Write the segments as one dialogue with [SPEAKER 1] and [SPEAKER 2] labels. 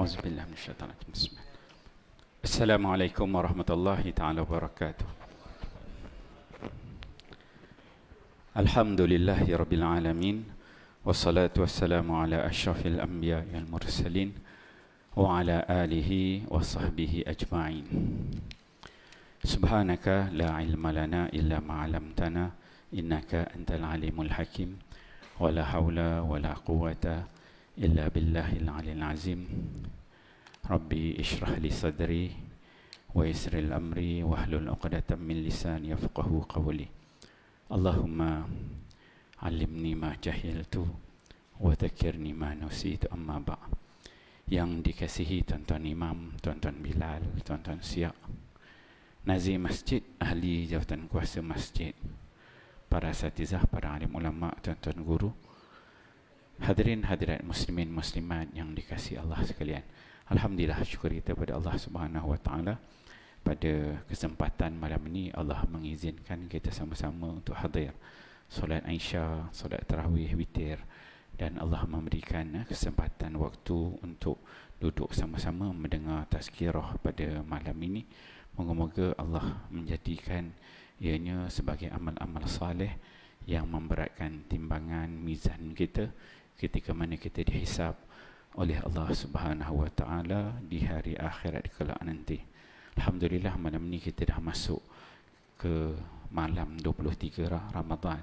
[SPEAKER 1] Auzubillahi minasyaitonir rajim. Bismillah. Assalamualaikum warahmatullahi taala wabarakatuh. Alhamdulillahi rabbil alamin. Wassalatu wassalamu ala asyrafil anbiya wal mursalin wa ala alihi wa sahbihi ajma'in. Subhanaka la ilma lana illa ma 'allamtana innaka antal alimul hakim. Wa la haula wa la quwwata illa billahil aliyil azim. Rabbi ishrah li sadri wa yassir amri wahlul 'uqdatam min lisani yafqahu qawli. Allahumma 'allimni ma jahiltu wa dhakkirni ma nasitu, amma ba'. Yang dikasihi tuan-tuan imam, tuan-tuan Bilal, tuan-tuan Siak, nazir masjid, ahli jawatan kuasa masjid, para asatizah, para alim ulama, tuan-tuan guru, hadirin hadirat muslimin muslimat yang dikasihi Allah sekalian. Alhamdulillah, syukur kita kepada Allah Subhanahu wa taala. Pada kesempatan malam ini Allah mengizinkan kita sama-sama untuk hadir solat Aisyah, solat tarawih, witir, dan Allah memberikan kesempatan waktu untuk duduk sama-sama mendengar tazkirah pada malam ini. Moga-moga Allah menjadikan ianya sebagai amal-amal saleh yang memberatkan timbangan mizan kita ketika mana kita dihisab oleh Allah Subhanahu wa taala di hari akhirat kelak nanti. Alhamdulillah, malam ini kita dah masuk ke malam 23 Ramadan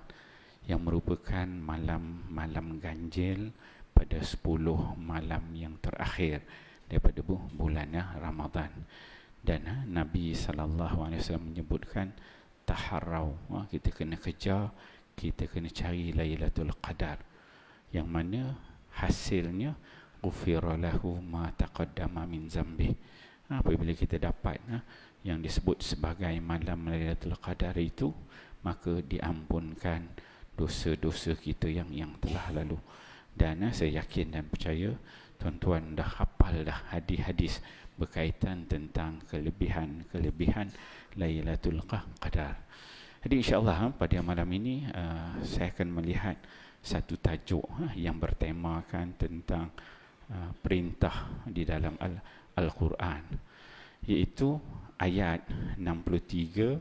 [SPEAKER 1] yang merupakan malam ganjil pada 10 malam yang terakhir daripada bulan Ramadan. Dan Nabi sallallahu alaihi wasallam menyebutkan taharrau, kita kena kejar, kita kena cari Lailatul Qadar, yang mana hasilnya ghufira lahu ma taqaddama min zambi. Apabila kita dapat yang disebut sebagai malam Lailatul Qadar itu, maka diampunkan dosa-dosa kita yang telah lalu. Dan saya yakin dan percaya tuan-tuan dah hafal dah hadis-hadis berkaitan tentang kelebihan Lailatul Qadar. Jadi insya-Allah pada malam ini saya akan melihat satu tajuk yang bertemakan tentang perintah di dalam Al-Quran, iaitu ayat 63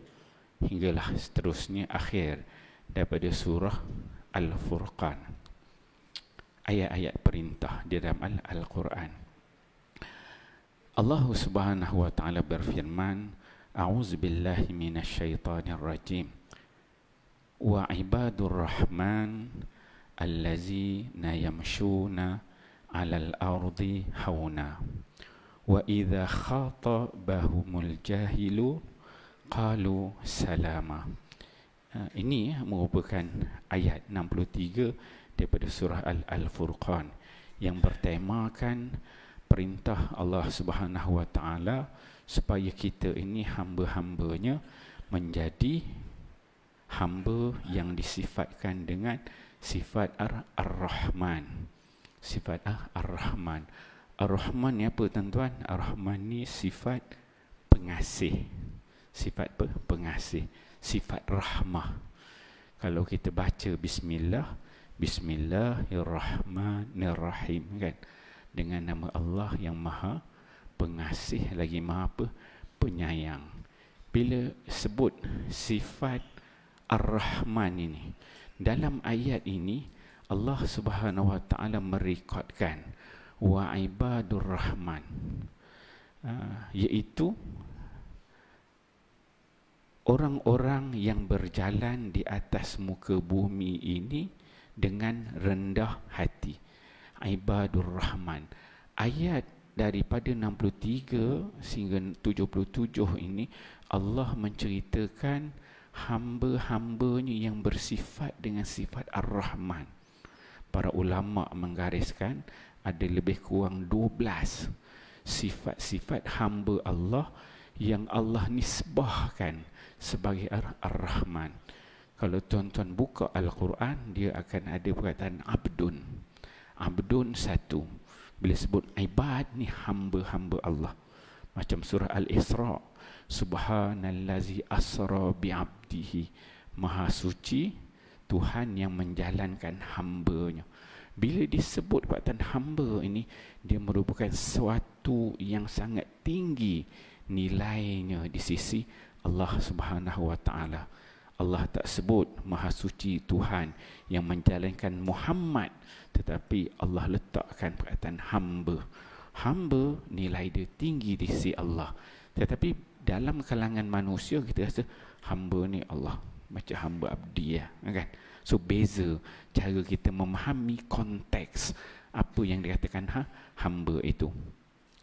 [SPEAKER 1] hinggalah seterusnya akhir daripada surah Al-Furqan. Ayat-ayat perintah di dalam Al-Quran. Allah Subhanahu wa taala berfirman, a'udzubillahi minasyaitonir rajim. Wa ibadur rahman allazina yamshuna 'alal ardi hauna wa idza khatabahumul jahilu qalu salama. Ini merupakan ayat 63 daripada surah Al-Furqan yang bertemakan perintah Allah Subhanahu wa taala supaya kita ini hamba-hambanya menjadi hamba yang disifatkan dengan sifat Ar-Rahman. Sifat Ar-Rahman. Ar-Rahman ni apa tuan-tuan? Ar-Rahman ni sifat pengasih. Sifat apa? Pengasih. Sifat rahmah. Kalau kita baca bismillah, bismillahirrahmanirrahim, kan? Dengan nama Allah yang maha pengasih lagi maha apa? Penyayang. Bila sebut sifat Ar-Rahman ini, dalam ayat ini Allah Subhanahu wa taala merekodkan wa ibadur rahman, iaitu orang-orang yang berjalan di atas muka bumi ini dengan rendah hati. Ibadur rahman. Ayat daripada 63 sehingga 77 ini Allah menceritakan hamba-hambanya yang bersifat dengan sifat Ar-Rahman. Para ulama menggariskan ada lebih kurang 12 sifat-sifat hamba Allah yang Allah nisbahkan sebagai Ar-Rahman. Kalau tuan-tuan buka Al-Quran, dia akan ada perkataan abdun. Abdun satu. Bila sebut ibad ni hamba-hamba Allah. Macam surah Al-Isra, subhanallazi asra bi'abdihi, maha suci Tuhan yang menjalankan hambanya. Bila disebut perkataan hamba ini, dia merupakan sesuatu yang sangat tinggi nilainya di sisi Allah Subhanahu wa taala. Allah tak sebut Maha Suci Tuhan yang menjalankan Muhammad, tetapi Allah letakkan perkataan hamba. Hamba nilai dia tinggi di sisi Allah. Tetapi dalam kalangan manusia kita rasa hamba ni Allah macam hamba abdi kan. So beza cara kita memahami konteks apa yang dikatakan hamba itu.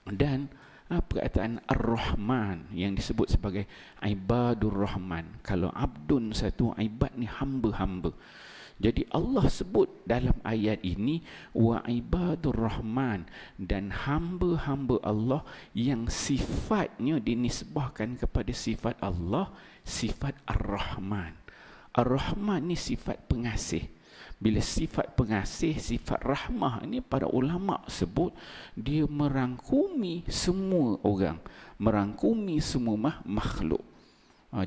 [SPEAKER 1] Dan perkataan Ar-Rahman yang disebut sebagai Ibadur Rahman. Kalau abdun satu, ibad ni hamba-hamba. Jadi Allah sebut dalam ayat ini wa Ibadur Rahman, dan hamba-hamba Allah yang sifatnya dinisbahkan kepada sifat Allah, sifat Ar-Rahman. Ar-Rahman ni sifat pengasih. Bila sifat pengasih, sifat rahmah ini para ulama sebut dia merangkumi semua orang, merangkumi semua makhluk.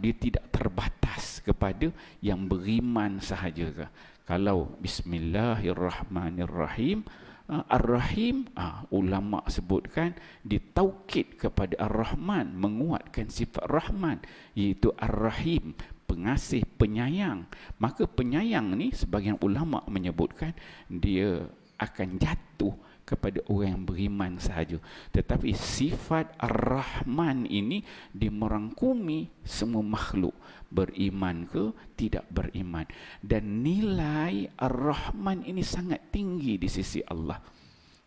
[SPEAKER 1] Dia tidak terbatas kepada yang beriman sahaja. Kalau Bismillahirrahmanirrahim, Ar-Rahim, ulama sebutkan ditaukid kepada Ar-Rahman, menguatkan sifat Rahman, iaitu Ar-Rahim, pengasih, penyayang. Maka penyayang ni sebagian ulama menyebutkan dia akan jatuh kepada orang yang beriman sahaja. Tetapi sifat Ar-Rahman ini dia merangkumi semua makhluk, beriman ke tidak beriman. Dan nilai Ar-Rahman ini sangat tinggi di sisi Allah.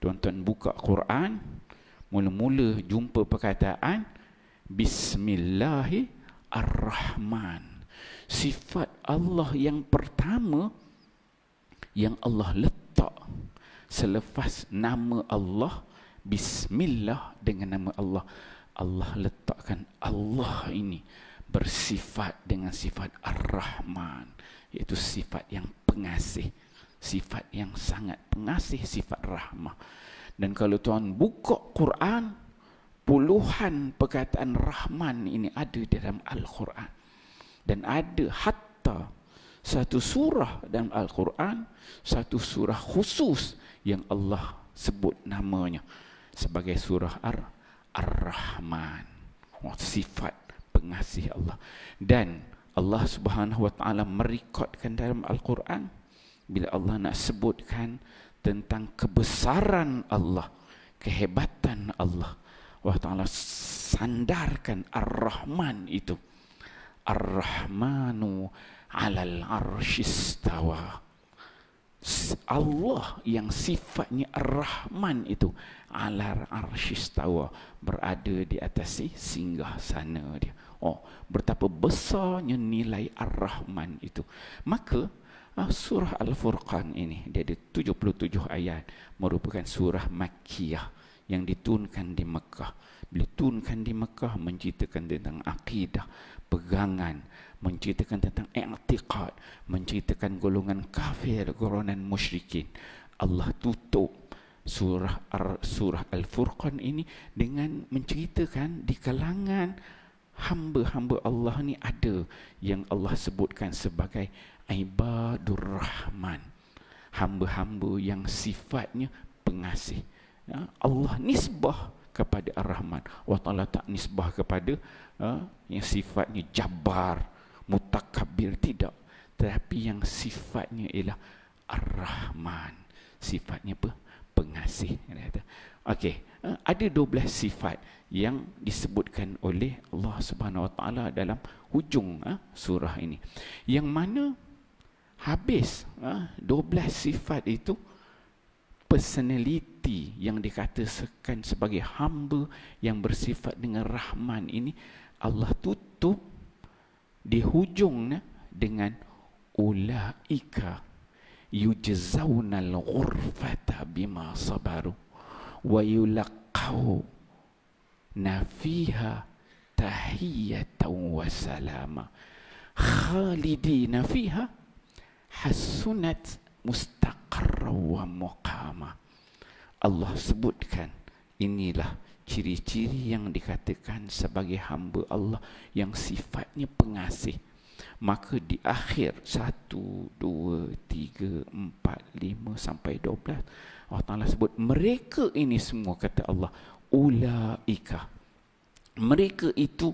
[SPEAKER 1] Tuan-tuan buka Quran, mula-mula jumpa perkataan Bismillahirrahman. Sifat Allah yang pertama yang Allah letak selepas nama Allah, Bismillah, dengan nama Allah, Allah letakkan Allah ini bersifat dengan sifat Ar-Rahman, iaitu sifat yang pengasih, sifat yang sangat pengasih, sifat rahmah. Dan kalau tuan buka Quran, puluhan perkataan Rahman ini ada dalam Al-Quran. Dan ada hatta satu surah dalam Al-Quran, satu surah khusus yang Allah sebut namanya sebagai surah Ar-Rahman. Sifat pengasih Allah. Dan Allah Subhanahu wa taala merekodkan dalam Al-Quran, bila Allah nak sebutkan tentang kebesaran Allah, kehebatan Allah, Allah taala sandarkan Ar-Rahman itu. Ar-Rahmanu 'alal 'arsyistawa. Allah yang sifatnya Ar-Rahman itu 'alal 'arsyistawa, berada di atas singgah sana dia. Betapa besarnya nilai Ar-Rahman itu. Maka surah Al-Furqan ini dia ada 77 ayat, merupakan surah Makkiyah yang diturunkan di Mekah. Bila diturunkan di Mekah menceritakan tentang akidah, pegangan, menceritakan tentang i'tiqad, menceritakan golongan kafir, golongan musyrikin. Allah tutup surah Al-Furqan ini dengan menceritakan di kalangan hamba-hamba Allah ni ada yang Allah sebutkan sebagai Ibadur Rahman, hamba-hamba yang sifatnya pengasih. Allah nisbah kepada Ar-Rahman. Allah Ta'ala tak nisbah kepada yang sifatnya Jabbar, Mutakabbir, tidak. Tetapi yang sifatnya ialah Ar-Rahman, sifatnya pengasih. Okey, ada 12 sifat yang disebutkan oleh Allah Subhanahu Wa Ta'ala dalam hujung surah ini, yang mana habis 12 sifat itu, personality yang dikatakan sebagai hamba yang bersifat dengan Rahman ini Allah tutup di hujungnya dengan ulaika yujzaunal ghurfata bima sabaru wa yulaqawna fiha tahiyatan wa salama khalidina fiha hasunat mustaqarra wa muqama. Allah sebutkan inilah ciri-ciri yang dikatakan sebagai hamba Allah yang sifatnya pengasih. Maka di akhir 1, 2, 3, 4, 5 sampai 12, Allah Ta'ala sebut mereka ini semua, kata Allah, ulaika, mereka itu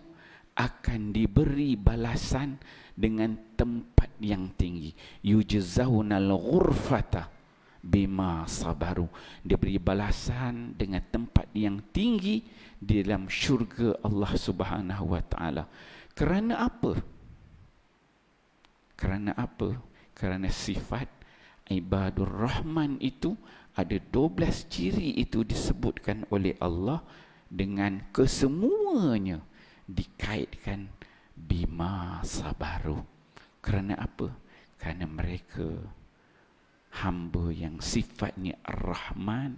[SPEAKER 1] akan diberi balasan dengan tempat yang tinggi. Yujzaunal ghurfata bima sabaru, diberi balasan dengan tempat yang tinggi di dalam syurga Allah Subhanahu wa taala. Kerana apa? Kerana apa? Kerana sifat ibadur rahman itu ada 12 ciri itu disebutkan oleh Allah dengan kesemuanya dikaitkan bima sabaru. Kerana apa? Kerana mereka hamba yang sifatnya Ar-Rahman,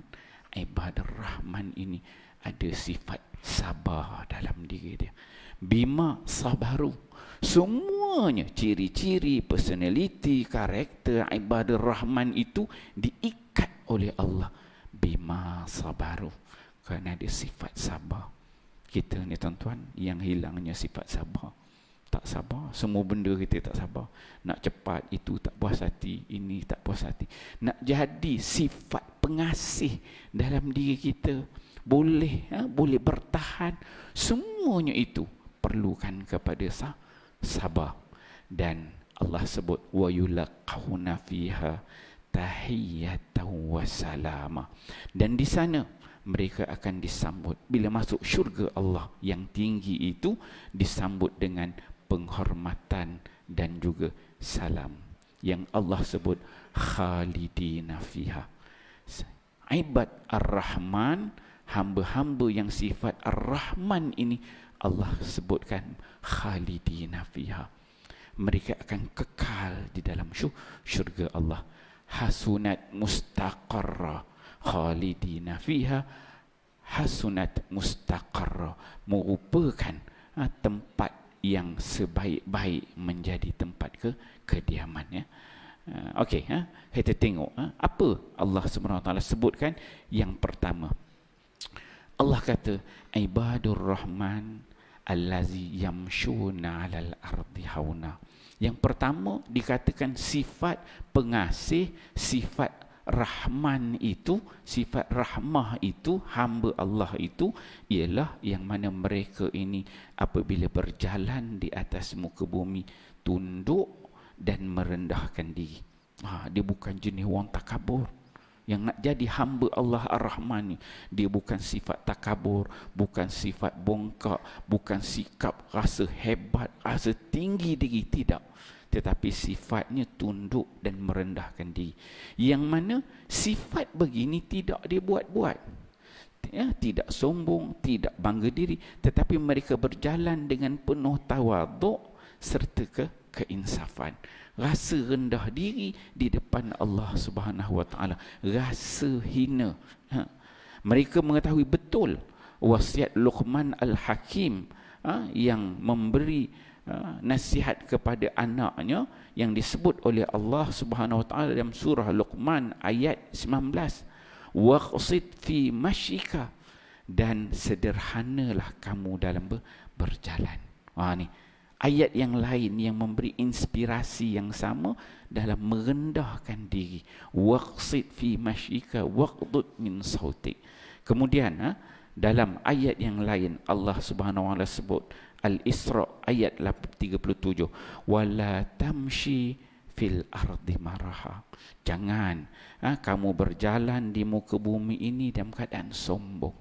[SPEAKER 1] ibadah Rahman ini ada sifat sabar dalam diri dia. Bima sabaru, semuanya ciri-ciri, personality, karakter ibadah Rahman itu diikat oleh Allah. Bima sabaru, kerana ada sifat sabar. Kita ni tuan-tuan yang hilangnya sifat sabar. Tak sabar, semua benda kita tak sabar. Nak cepat, itu tak puas hati, ini tak puas hati. Nak jadi sifat pengasih dalam diri kita, boleh boleh bertahan, semuanya itu perlukan kepada sabar. Dan Allah sebut wa yulaqauna fiha tahiyatan wa salama, dan di sana mereka akan disambut bila masuk syurga Allah yang tinggi itu, disambut dengan penghormatan dan juga salam. Yang Allah sebut khalidina fiha. Ibad Ar-Rahman, hamba-hamba yang sifat Ar-Rahman ini, Allah sebutkan khalidina fiha. Mereka akan kekal di dalam syurga Allah. Hasunat mustaqarra, khalidina fiha hasunat mustaqarra, merupakan tempat yang sebaik-baik menjadi tempat kediaman, ya. Okey, kita tengok apa Allah Subhanahu Wa Taala sebutkan. Yang pertama, Allah kata ibadur rahman allazi yamshuna 'alal ardi hauna. Yang pertama dikatakan sifat pengasih, sifat Rahman itu, sifat rahmah itu, hamba Allah itu ialah yang mana mereka ini apabila berjalan di atas muka bumi tunduk dan merendahkan diri. Dia bukan jenis orang takabur. Yang nak jadi hamba Allah Ar-Rahman ni, dia bukan sifat takabur, bukan sifat bongkak, bukan sikap rasa hebat, rasa tinggi diri, tidak. Tetapi sifatnya tunduk dan merendahkan diri. Yang mana sifat begini tidak dia buat-buat, tidak sombong, tidak bangga diri, tetapi mereka berjalan dengan penuh tawaduk serta keinsafan. Rasa rendah diri di depan Allah Subhanahu Wa Taala, rasa hina. Mereka mengetahui betul wasiat Luqman Al-Hakim yang memberi nasihat kepada anaknya yang disebut oleh Allah Subhanahu Wa Taala dalam surah Luqman ayat 19. Waqsid fi masyika, dan sederhanalah kamu dalam berjalan. Ni ayat yang lain yang memberi inspirasi yang sama dalam merendahkan diri. Waqsid fi masyika waqdud min sautik. Kemudian dalam ayat yang lain Allah Subhanahu Wa Taala sebut Al-Isra ayat 37, wala tamshi fil ardi maraha. Jangan kamu berjalan di muka bumi ini dalam keadaan sombong.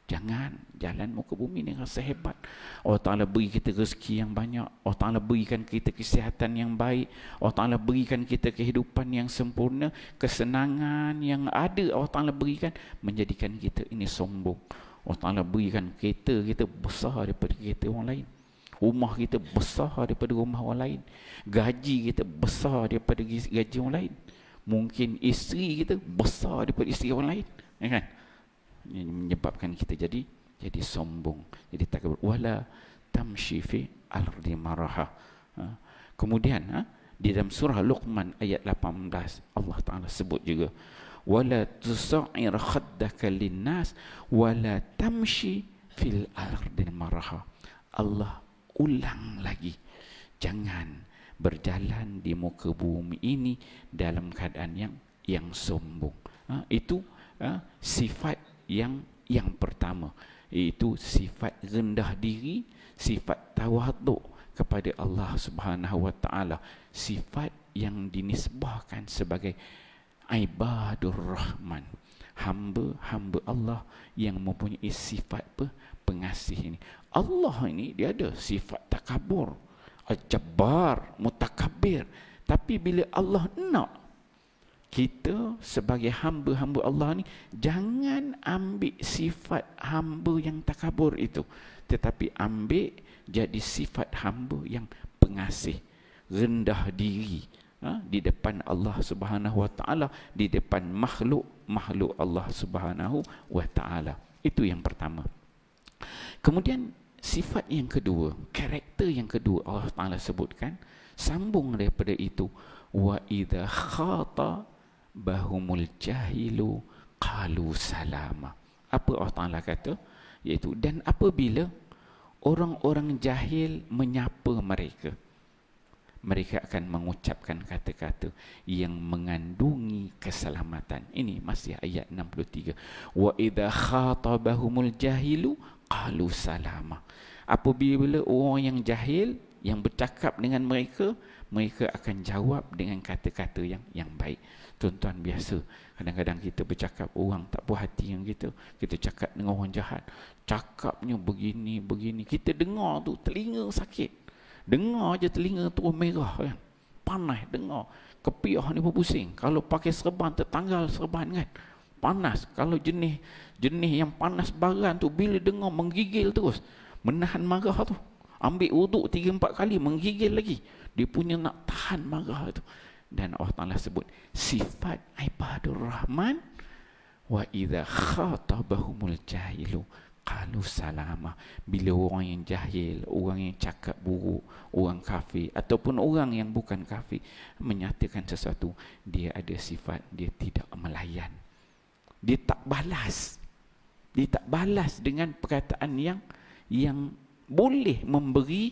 [SPEAKER 1] Jangan jalan muka bumi ini rasa hebat. Allah Ta'ala beri kita rezeki yang banyak, Allah Ta'ala berikan kita kesihatan yang baik, Allah Ta'ala berikan kita kehidupan yang sempurna, kesenangan yang ada Allah Ta'ala berikan, menjadikan kita ini sombong. Allah Ta'ala berikan kereta kita besar daripada kereta orang lain, rumah kita besar daripada rumah orang lain, gaji kita besar daripada gaji orang lain, mungkin isteri kita besar daripada isteri orang lain, kan? Ini menyebabkan kita jadi sombong, jadi takabur. Wala tamshi fi ardi maraha. Kemudian di dalam surah Luqman ayat 18 Allah Ta'ala sebut juga, wala tusa'ir khaddaka linnas wala tamshi fil ardi maraha. Allah ulang lagi, jangan berjalan di muka bumi ini dalam keadaan yang sombong. Itu sifat yang pertama, iaitu sifat rendah diri, sifat tawaduk kepada Allah Subhanahu wa taala, sifat yang dinisbahkan sebagai ibadur rahman, hamba-hamba Allah yang mempunyai sifat pengasih ini. Allah ini dia ada sifat takabur, al-jabbar, mutakabbir. Tapi bila Allah nak kita sebagai hamba-hamba Allah ni, jangan ambil sifat hamba yang takabur itu, tetapi ambil jadi sifat hamba yang pengasih, rendah diri di depan Allah Subhanahu wa taala, di depan makhluk Allah Subhanahu wa taala. Itu yang pertama. Kemudian sifat yang kedua, karakter yang kedua Allah Taala sebutkan, sambung daripada itu, wa idza khata bahumul jahilu qalu salama. Apa Allah Taala kata? Iaitu, dan apabila orang-orang jahil menyapa mereka, mereka akan mengucapkan kata-kata yang mengandungi keselamatan. Ini masih ayat 63. Wa idza khatabahumul jahilu qalu salama. Apabila orang yang jahil yang bercakap dengan mereka, mereka akan jawab dengan kata-kata yang baik. Tuan-tuan, biasa kadang-kadang kita bercakap, orang tak puas hati dengan kita cakap dengan orang jahat, cakapnya begini, kita dengar tu telinga sakit, dengar je telinga tu merah kan, panas dengar, kepiah ni berpusing. Kalau pakai serban tertanggal serban kan, panas. Kalau jenis yang panas baran tu, bila dengar menggigil terus, menahan marah tu, ambil wuduk 3-4 kali, menggigil lagi, dia punya nak tahan marah tu. Dan Allah Ta'ala sebut sifat ibadur rahman, wa idza khatabahumul jahilu qalu salama. Bila orang yang jahil, orang yang cakap buruk, orang kafir ataupun orang yang bukan kafir menyatakan sesuatu, dia ada sifat dia tidak melayan, dia tak balas, dengan perkataan yang boleh memberi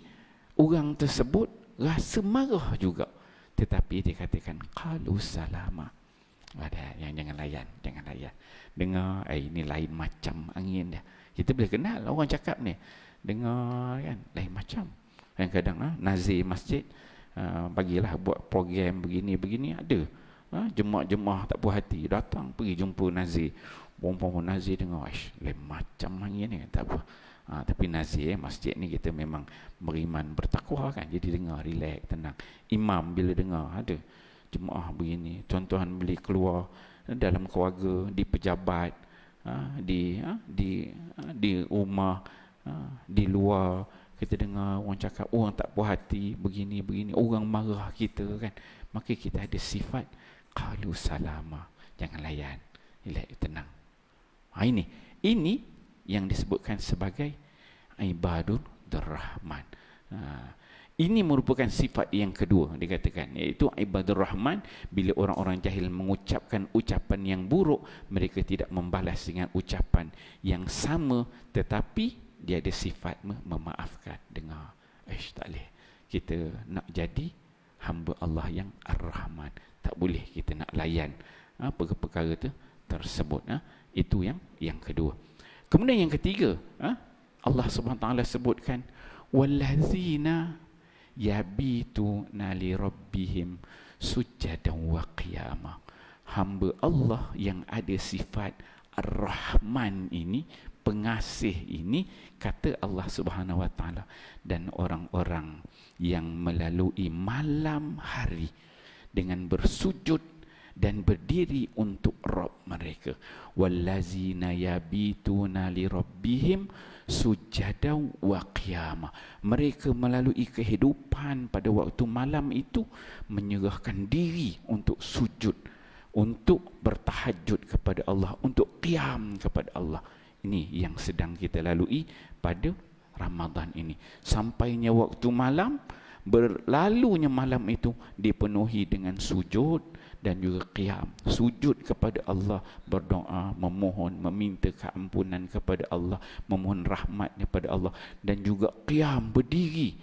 [SPEAKER 1] orang tersebut rasa marah juga. Tetapi dia katakan qalu salama. Ada yang jangan layan. Dengar, ini lain macam angin dia. Kita boleh kenal orang cakap ni. Dengar kan, lain macam. Kadang-kadang nazir masjid bagilah buat program begini ada. Jemaah-jemaah tak puas hati datang pergi jumpa nazir. Perempuan nazir dengar, lain macam angin ni, tak apa. Tapi nazir masjid ni kita memang beriman bertakwa kan, jadi dengar relax, tenang. Imam bila dengar ada jemaah begini, tuan-tuan boleh keluar dalam keluarga, di pejabat, di rumah, di luar, kita dengar orang cakap, orang tak puas hati begini, orang marah kita kan, maka kita ada sifat qalu salama, jangan layan, relax, tenang. Ini yang disebutkan sebagai ibadur rahman. Ini merupakan sifat yang kedua dikatakan, iaitu ibadur rahman. Bila orang-orang jahil mengucapkan ucapan yang buruk, mereka tidak membalas dengan ucapan yang sama, tetapi dia ada sifat memaafkan. Dengar, tak boleh kita nak jadi hamba Allah yang ar-Rahman, tak boleh kita nak layan perkara tersebut. Itu yang kedua. Kemudian yang ketiga, Allah Subhanahu wa taala sebutkan wallazina yabituna li rabbihim sujadan wa qiyama. Hamba Allah yang ada sifat Ar-Rahman ini, pengasih ini, kata Allah Subhanahu wa taala, dan orang-orang yang melalui malam hari dengan bersujud dan berdiri untuk Rabb mereka. Wallazina yabituna li rabbihim sujadan wa qiyama. Mereka melalui kehidupan pada waktu malam itu menyerahkan diri untuk sujud, untuk bertahajud kepada Allah, untuk qiyam kepada Allah. Ini yang sedang kita lalui pada Ramadan ini. Sampainya waktu malam, berlalunya malam itu dipenuhi dengan sujud dan juga qiyam, sujud kepada Allah, berdoa, memohon, meminta keampunan kepada Allah, memohon rahmat kepada Allah, dan juga qiyam, berdiri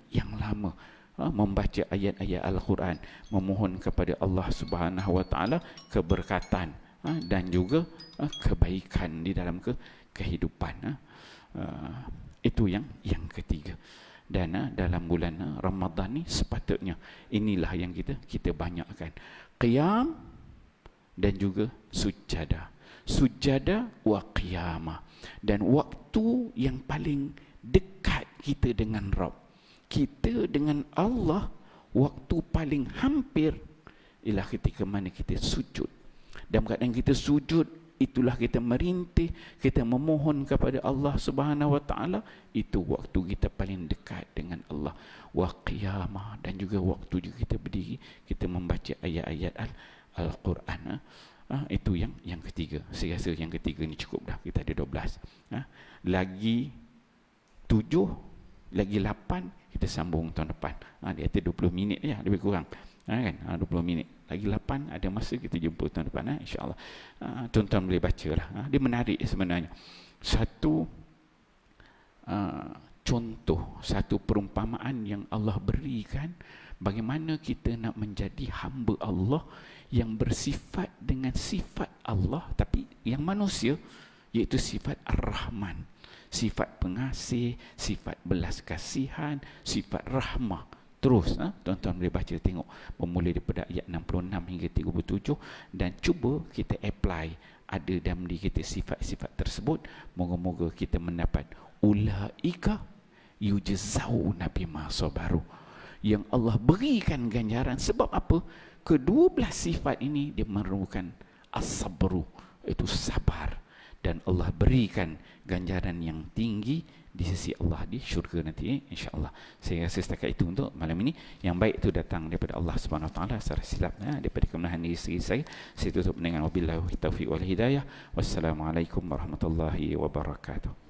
[SPEAKER 1] yang lama. membaca ayat-ayat Al-Quran, memohon kepada Allah Subhanahu Wa Taala keberkatan dan juga kebaikan di dalam kehidupan. Itu yang ketiga. Dan dalam bulan Ramadan ni sepatutnya inilah yang kita banyakkan, qiyam dan juga sujada wa qiyamah. Dan waktu yang paling dekat kita dengan Rabb, kita dengan Allah, waktu paling hampir ialah ketika mana kita sujud. Dalam keadaan kita sujud, itulah kita merintih, kita memohon kepada Allah Subhanahu Wa Taala. Itu waktu kita paling dekat dengan Allah. Wa qiyamah, dan juga waktu juga kita berdiri, kita membaca ayat-ayat Al-Quran. Itu yang ketiga. Saya rasa yang ketiga ni cukup dah. Kita ada 12. Lagi 7, lagi 8 kita sambung tahun depan. Dia kata 20 minit ya, lebih kurang. Kan? 20 minit. Lagi 8 ada masa kita jumpa tahun depan, insya-Allah. Tuan-tuan boleh bacalah. Dia menarik sebenarnya. Satu contoh, satu perumpamaan yang Allah berikan bagaimana kita nak menjadi hamba Allah yang bersifat dengan sifat Allah tapi yang manusia, iaitu sifat Ar-Rahman, sifat pengasih, sifat belas kasihan, sifat rahmah. Terus tuan-tuan boleh baca, tengok bermula daripada ayat 66 hingga 37 dan cuba kita apply ada dalam diri kita sifat-sifat tersebut. Moga-moga kita mendapat ulaika yujzauna bima sabaru, yang Allah berikan ganjaran. Sebab apa? Kedua-belas sifat ini dia memerlukan as-sabru, itu sabar, dan Allah berikan ganjaran yang tinggi di sisi Allah di syurga nanti, insya-Allah. Saya rasa setakat itu untuk malam ini. Yang baik itu datang daripada Allah Subhanahu Wa Taala secara silap daripada kemenahan diri saya. Saya tutup dengan wabillahi taufiq wal hidayah. Wassalamualaikum warahmatullahi wabarakatuh.